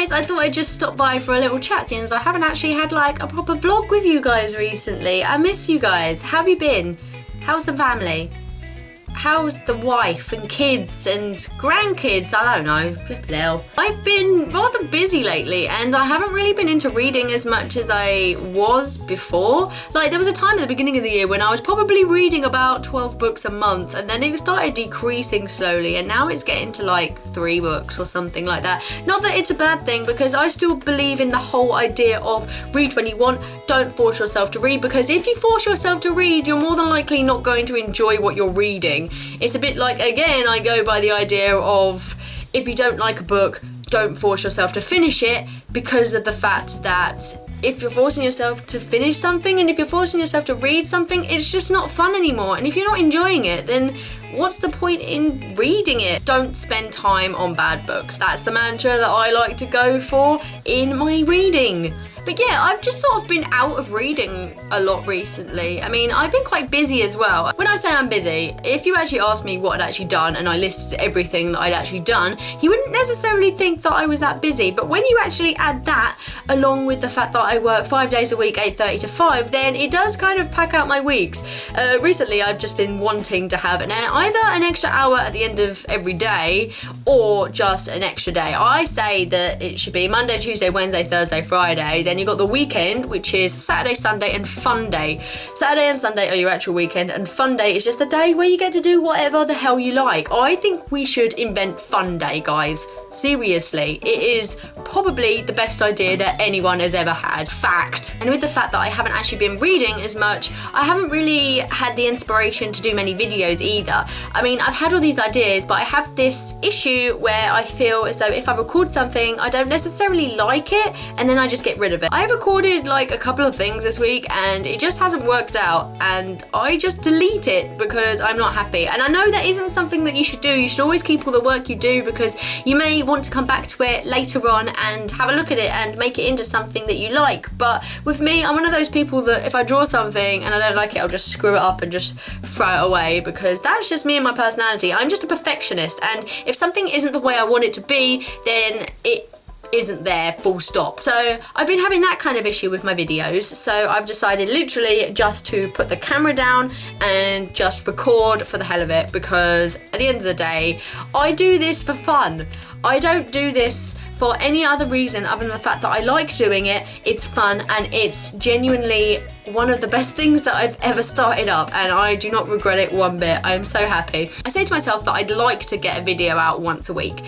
Anyways, I thought I'd just stop by for a little chat since I haven't actually had like a proper vlog with you guys recently. I miss you guys. How have you been? How's the family? How's the wife and kids and grandkids? I don't know, flippin' hell. I've been rather busy lately and I haven't really been into reading as much as I was before. Like there was a time at the beginning of the year when I was probably reading about 12 books a month and then it started decreasing slowly and now it's getting to like 3 books or something like that. Not that it's a bad thing because I still believe in the whole idea of read when you want, don't force yourself to read, because if you force yourself to read, you're more than likely not going to enjoy what you're reading. It's a bit like, again, I go by the idea of if you don't like a book, don't force yourself to finish it, because of the fact that if you're forcing yourself to finish something and if you're forcing yourself to read something, it's just not fun anymore. And if you're not enjoying it, then what's the point in reading it? Don't spend time on bad books. That's the mantra that I like to go for in my reading. But yeah, I've just sort of been out of reading a lot recently. I mean, I've been quite busy as well. When I say I'm busy, if you actually asked me what I'd actually done and I listed everything that I'd actually done, you wouldn't necessarily think that I was that busy. But when you actually add that along with the fact that I work 5 days a week, 8:30 to 5, then it does kind of pack out my weeks. Recently, I've just been wanting to have either an extra hour at the end of every day or just an extra day. I say that it should be Monday, Tuesday, Wednesday, Thursday, Friday. Then you've got the weekend, which is Saturday, Sunday and Fun Day. Saturday and Sunday are your actual weekend and Fun Day is just the day where you get to do whatever the hell you like. I think we should invent Fun Day, guys. Seriously, it is probably the best idea that anyone has ever had. Fact. And with the fact that I haven't actually been reading as much, I haven't really had the inspiration to do many videos either. I mean, I've had all these ideas, but I have this issue where I feel as though if I record something, I don't necessarily like it, and then I just get rid of it. I recorded like a couple of things this week and it just hasn't worked out and I just delete it because I'm not happy. And I know that isn't something that you should do. You should always keep all the work you do because you may want to come back to it later on and have a look at it and make it into something that you like. But with me, I'm one of those people that if I draw something and I don't like it, I'll just screw it up and just throw it away, because that's just me and my personality. I'm just a perfectionist, and if something isn't the way I want it to be, then it isn't there, full stop. So I've been having that kind of issue with my videos, so I've decided literally just to put the camera down and just record for the hell of it, because at the end of the day, I do this for fun. I don't do this for any other reason other than the fact that I like doing it, it's fun, and it's genuinely one of the best things that I've ever started up, and I do not regret it one bit. I am so happy. I say to myself that I'd like to get a video out once a week,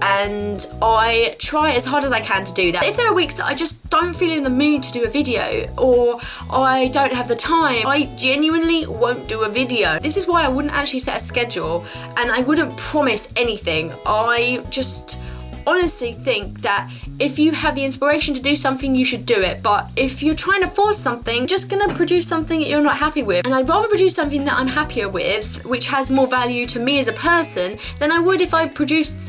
and I try as hard as I can to do that. If there are weeks that I just don't feel in the mood to do a video, or I don't have the time, I genuinely won't do a video. This is why I wouldn't actually set a schedule, and I wouldn't promise anything. I just honestly think that if you have the inspiration to do something, you should do it. But if you're trying to force something, you're just gonna produce something that you're not happy with. And I'd rather produce something that I'm happier with, which has more value to me as a person, than I would if I produced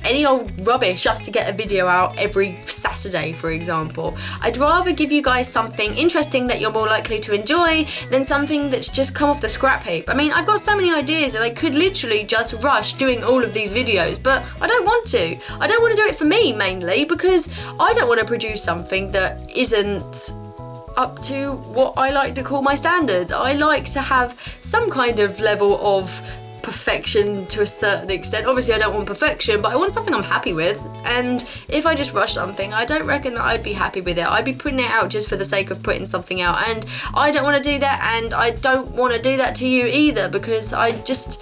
any old rubbish just to get a video out every Saturday, for example. I'd rather give you guys something interesting that you're more likely to enjoy than something that's just come off the scrap heap. I mean, I've got so many ideas and I could literally just rush doing all of these videos, but I don't want to. I don't want to do it for me, mainly, because I don't want to produce something that isn't up to what I like to call my standards. I like to have some kind of level of perfection to a certain extent. Obviously I don't want perfection, but I want something I'm happy with, and if I just rush something, I don't reckon that I'd be happy with it. I'd be putting it out just for the sake of putting something out, and I don't want to do that, and I don't want to do that to you either, because I just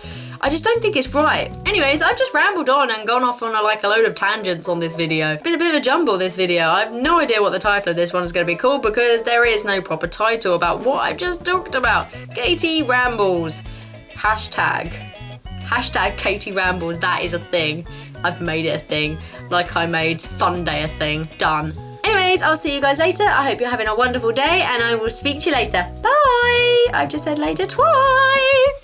don't think it's right. Anyways, I've just rambled on and gone off on a load of tangents on this video. It's been a bit of a jumble, this video. I have no idea what the title of this one is going to be called, because there is no proper title about what I've just talked about. Katie Rambles. Hashtag Katie Rambles, that is a thing. I've made it a thing, like I made Fun Day a thing. Done. Anyways, I'll see you guys later. I hope you're having a wonderful day, and I will speak to you later. Bye! I've just said later twice.